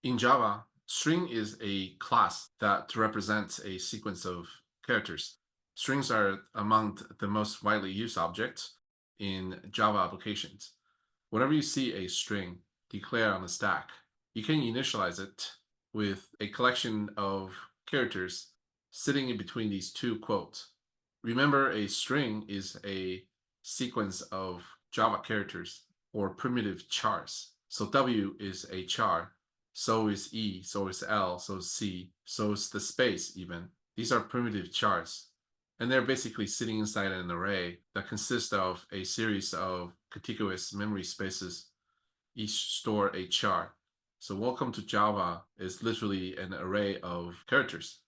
In Java, string is a class that represents a sequence of characters. Strings are among the most widely used objects in Java applications. Whenever you see a string declared on the stack, you can initialize it with a collection of characters sitting in between these two quotes. Remember, a string is a sequence of Java characters or primitive chars. So W is a char, so is E, so is L, so is C, so is the space even. These are primitive chars. And they're basically sitting inside an array that consists of a series of contiguous memory spaces, each store a char. So welcome to Java is literally an array of characters.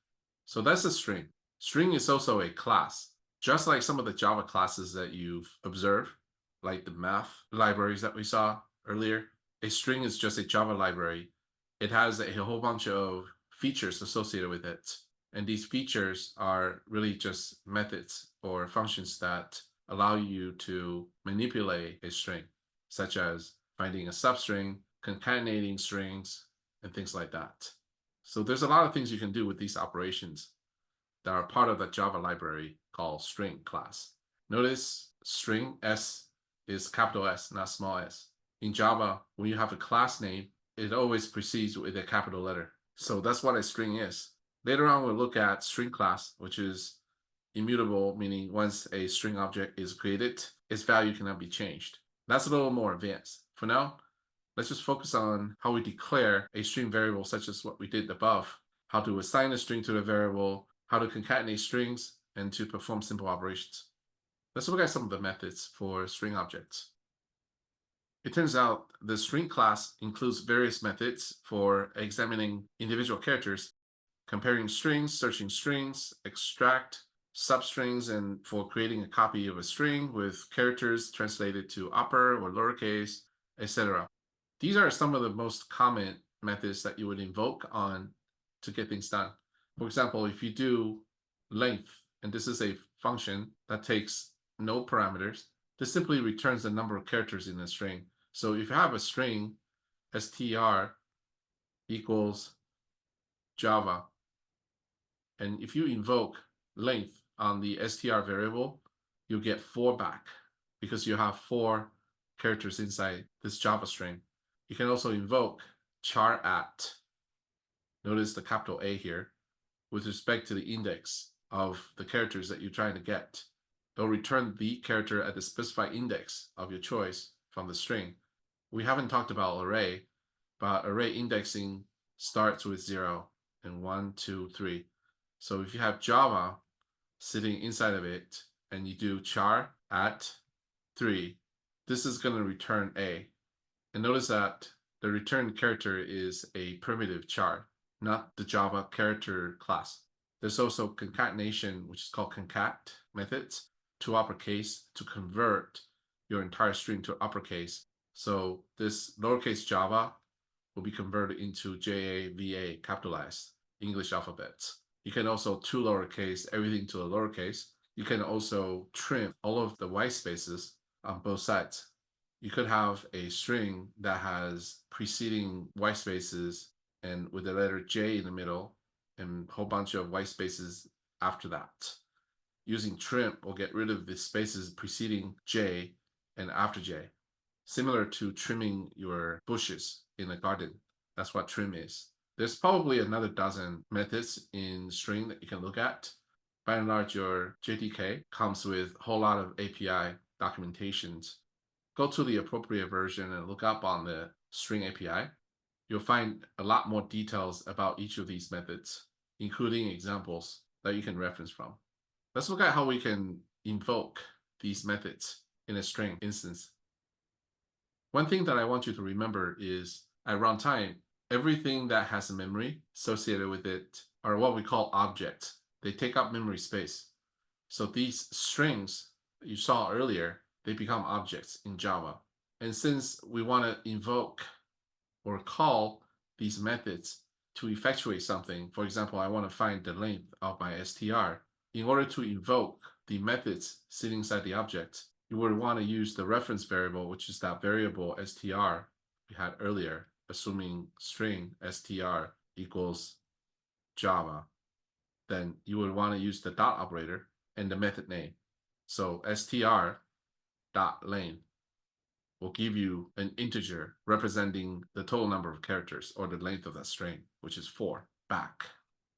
So that's a string. String is also a class. Just like some of the Java classes that you've observed, like the math libraries that we saw earlier, a string is just a Java library. It has a whole bunch of features associated with it. And these features are really just methods or functions that allow you to manipulate a string, such as finding a substring, concatenating strings, and things like that. So there's a lot of things you can do with these operations that are part of the Java library called string class. Notice string S is capital S, not small s. In Java, when you have a class name, it always precedes with a capital letter. So that's what a string is. Later on, we'll look at string class, which is immutable, meaning once a string object is created, its value cannot be changed. That's a little more advanced. For now, let's just focus on how we declare a string variable such as what we did above, how to assign a string to a variable, how to concatenate strings, and to perform simple operations. Let's look at some of the methods for string objects. It turns out the string class includes various methods for examining individual characters, comparing strings, searching strings, extract substrings, and for creating a copy of a string with characters translated to upper or lowercase, etc. These are some of the most common methods that you would invoke on to get things done. For example, if you do length, and this is a function that takes no parameters, this simply returns the number of characters in the string. So if you have a string, str equals Java, and if you invoke length on the str variable, you'll get 4 back because you have 4 characters inside this Java string. You can also invoke char at, notice the capital A here, with respect to the index of the characters that you're trying to get. They'll return the character at the specified index of your choice from the string. We haven't talked about array, but array indexing starts with 0 and 1, 2, 3. So if you have Java sitting inside of it and you do char at 3, this is going to return A. And notice that the returned character is a primitive char, not the Java character class. There's also concatenation, which is called concat methods, to uppercase to convert your entire string to uppercase. So this lowercase Java will be converted into JAVA capitalized English alphabets. You can also to lowercase everything to a lowercase. You can also trim all of the white spaces on both sides. You could have a string that has preceding white spaces and with the letter J in the middle and a whole bunch of white spaces after that. Using trim will get rid of the spaces preceding J and after J, similar to trimming your bushes in a garden. That's what trim is. There's probably another dozen methods in string that you can look at. By and large, your JDK comes with a whole lot of API documentations. Go to the appropriate version and look up on the string API. You'll find a lot more details about each of these methods, including examples that you can reference from. Let's look at how we can invoke these methods in a string instance. One thing that I want you to remember is at runtime, everything that has a memory associated with it are what we call objects. They take up memory space. So these strings that you saw earlier, they become objects in Java. And since we want to invoke or call these methods to effectuate something, for example, I want to find the length of my str. In order to invoke the methods sitting inside the object, you would want to use the reference variable, which is that variable str we had earlier. assuming string str equals Java, then you would want to use the dot operator and the method name. So str dot length will give you an integer representing the total number of characters or the length of that string, which is 4 back.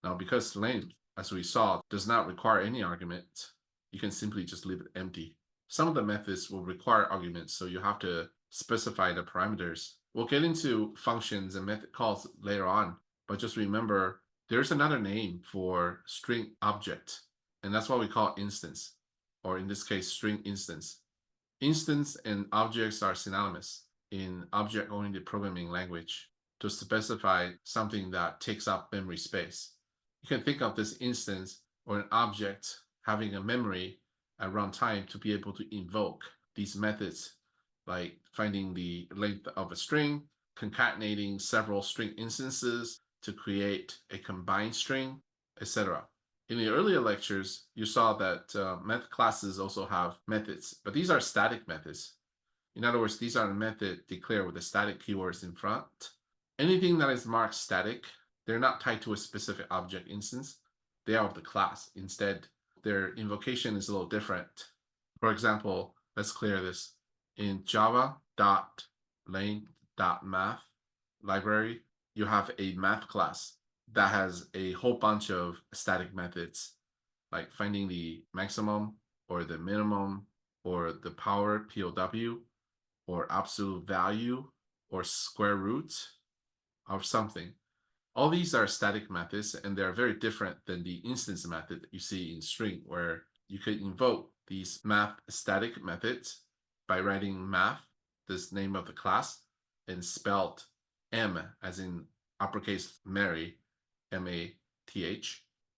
Now, because length, as we saw, does not require any argument, you can simply just leave it empty. Some of the methods will require arguments, so you have to specify the parameters. We'll get into functions and method calls later on, but just remember there's another name for string object, and that's what we call instance, or in this case, string instance. Instance and objects are synonymous in object-oriented programming language to specify something that takes up memory space. You can think of this instance or an object having a memory at runtime to be able to invoke these methods, like finding the length of a string, concatenating several string instances to create a combined string, etc. In the earlier lectures, you saw that method classes also have methods, but these are static methods. In other words, these are a method declared with the static keywords in front. Anything that is marked static, they're not tied to a specific object instance. They are of the class. Instead, their invocation is a little different. For example, let's clear this. In java.lang.math library, you have a math class that has a whole bunch of static methods, like finding the maximum or the minimum or the power POW or absolute value or square root of something. All these are static methods, and they're very different than the instance method that you see in string, where you could invoke these math static methods by writing math, this name of the class, and spelled M as in uppercase Mary, MATH,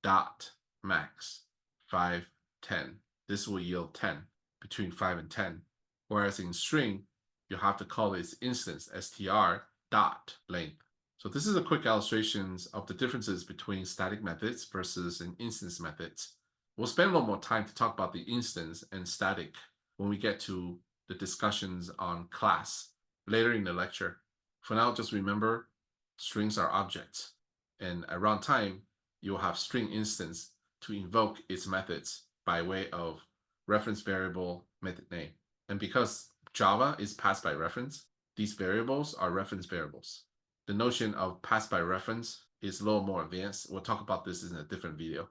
dot max, 5, 10. This will yield 10, between 5 and 10. Whereas in string, you have to call its instance str dot length. So this is a quick illustration of the differences between static methods versus an instance methods. We'll spend a little more time to talk about the instance and static when we get to the discussions on class later in the lecture. For now, just remember, strings are objects, and at runtime, you'll have string instance to invoke its methods by way of reference variable method name. And because Java is passed by reference, these variables are reference variables. The notion of pass by reference is a little more advanced. We'll talk about this in a different video.